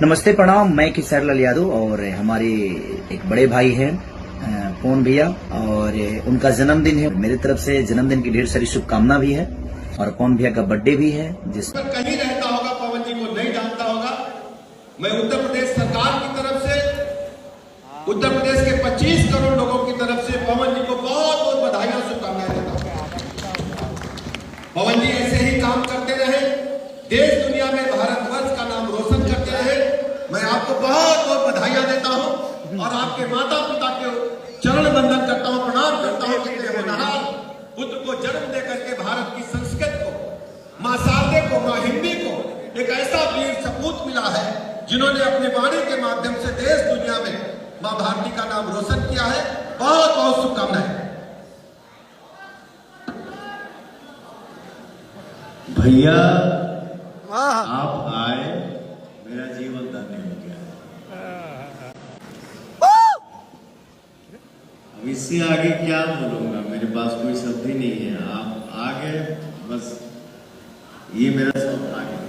नमस्ते प्रणाम। मैं किशोर लाल यादव और हमारे एक बड़े भाई हैं पवन भैया, और उनका जन्मदिन है। मेरी तरफ से जन्मदिन की ढेर सारी शुभकामना भी है, और पवन भैया का बर्थडे भी है। जिस कहीं रहता होगा, पवन जी को नहीं जानता होगा। मैं उत्तर प्रदेश सरकार की तरफ से, उत्तर प्रदेश के 25 करोड़ लोगों की तरफ से पवन जी को बहुत बहुत बधाई और शुभकामनाएं देता हूं। पवन जी ऐसे ही काम करते रहे, देश दुनिया में भारतवर्ष का नाम रोशन करते रहे। मैं आपको बहुत बहुत बधाइयां देता हूं और आपके माता पिता के चरण वंदन करता हूं, प्रणाम करता हूं कि होनहार पुत्र को जन्म देकर के भारत की संस्कृति को, मां शारदे को, मां हिंदी को एक ऐसा वीर सपूत मिला है जिन्होंने अपनी वाणी के माध्यम से देश दुनिया में मां भारती का नाम रोशन किया है। बहुत बहुत शुभकामनाएं। भैया आप आए, मेरा जीवन धन्य हो गया। अब इससे आगे क्या बोलूंगा, मेरे पास कोई शब्द ही नहीं है। आप आ गए, बस ये मेरा शब्द आ गया।